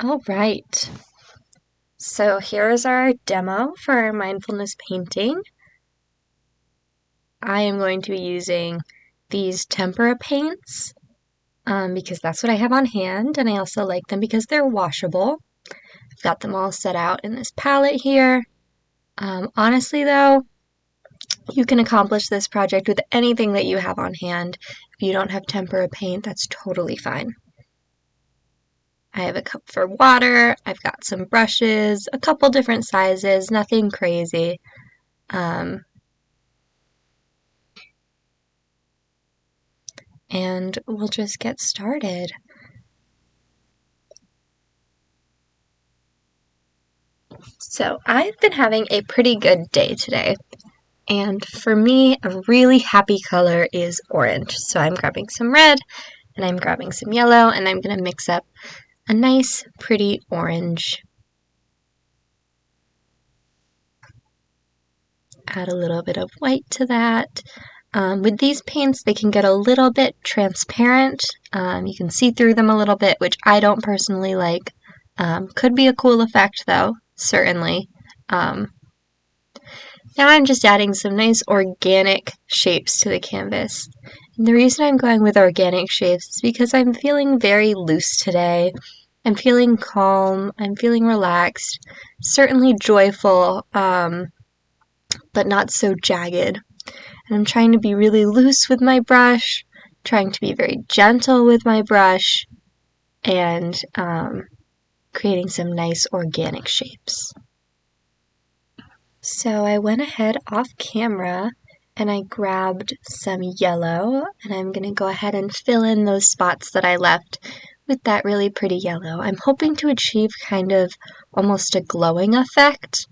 All right. So here's our demo for our mindfulness painting. I am going to be using these tempera paints because that's what I have on hand, and I also like them because they're washable. I've got them all set out in this palette here. Honestly though, you can accomplish this project with anything that you have on hand. If you don't have tempera paint, that's totally fine. I have a cup for water, I've got some brushes, a couple different sizes, nothing crazy. And we'll just get started. So I've been having a pretty good day today. And for me, a really happy color is orange. So I'm grabbing some red and I'm grabbing some yellow and I'm going to mix up a nice, pretty orange. Add a little bit of white to that. With these paints, they can get a little bit transparent. You can see through them a little bit, which I don't personally like. Could be a cool effect though, certainly. Now I'm just adding some nice organic shapes to the canvas. And the reason I'm going with organic shapes is because I'm feeling very loose today. I'm feeling calm, I'm feeling relaxed, certainly joyful, but not so jagged. And I'm trying to be really loose with my brush, trying to be very gentle with my brush, and creating some nice organic shapes. So I went ahead off camera and I grabbed some yellow, and I'm going to go ahead and fill in those spots that I left with that really pretty yellow. I'm hoping to achieve kind of almost a glowing effect.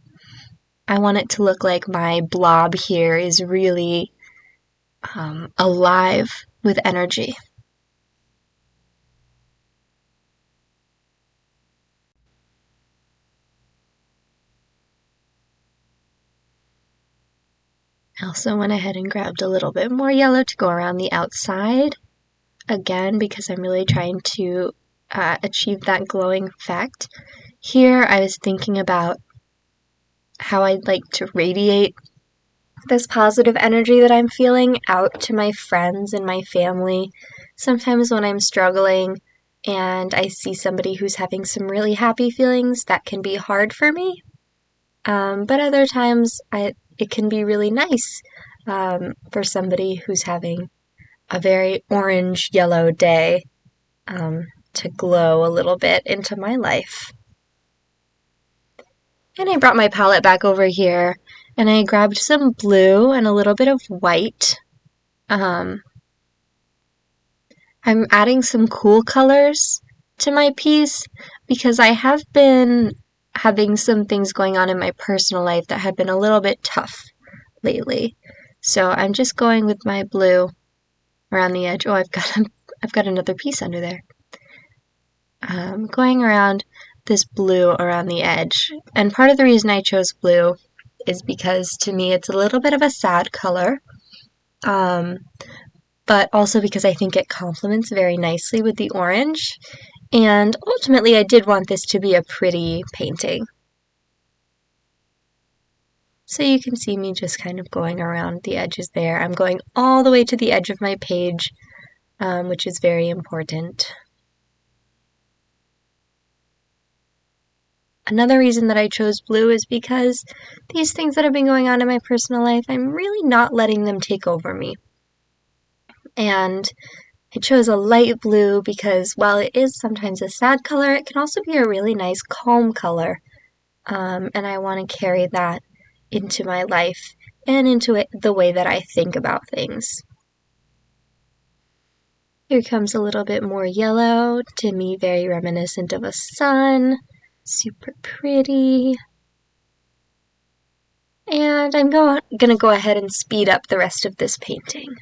I want it to look like my blob here is really alive with energy. I also went ahead and grabbed a little bit more yellow to go around the outside, again because I'm really trying to achieve that glowing effect. Here I was thinking about how I'd like to radiate this positive energy that I'm feeling out to my friends and my family. Sometimes when I'm struggling and I see somebody who's having some really happy feelings, that can be hard for me. But other times it can be really nice for somebody who's having a very orange yellow day to glow a little bit into my life. And I brought my palette back over here and I grabbed some blue and a little bit of white. I'm adding some cool colors to my piece because I have been having some things going on in my personal life that have been a little bit tough lately. So I'm just going with my blue around the edge. Oh, I've got another piece under there. Going around this blue around the edge. And part of the reason I chose blue is because to me it's a little bit of a sad color. But also because I think it complements very nicely with the orange. And ultimately I did want this to be a pretty painting. So you can see me just kind of going around the edges there. I'm going all the way to the edge of my page, which is very important. Another reason that I chose blue is because these things that have been going on in my personal life, I'm really not letting them take over me. And I chose a light blue because while it is sometimes a sad color, it can also be a really nice calm color. And I want to carry that into my life and into the way that I think about things. Here comes a little bit more yellow, to me very reminiscent of a sun, super pretty. And I'm gonna go ahead and speed up the rest of this painting.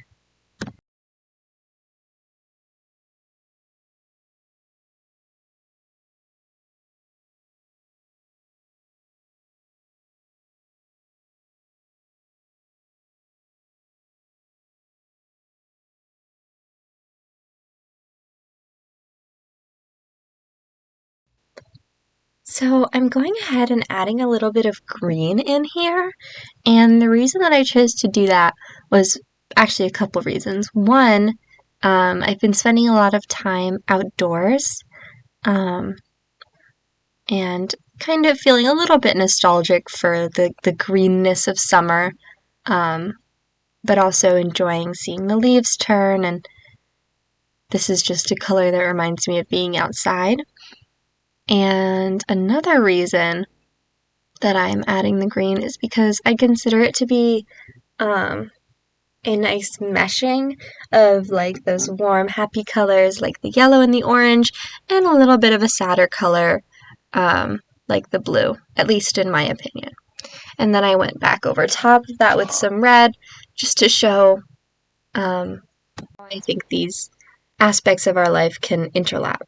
So I'm going ahead and adding a little bit of green in here, and the reason that I chose to do that was actually a couple reasons. One, I've been spending a lot of time outdoors, um, and kind of feeling a little bit nostalgic for the greenness of summer, um, but also enjoying seeing the leaves turn, and this is just a color that reminds me of being outside. And another reason that I'm adding the green is because I consider it to be a nice meshing of like those warm, happy colors like the yellow and the orange, and a little bit of a sadder color like the blue, at least in my opinion. And then I went back over top of that with some red just to show how I think these aspects of our life can interlap.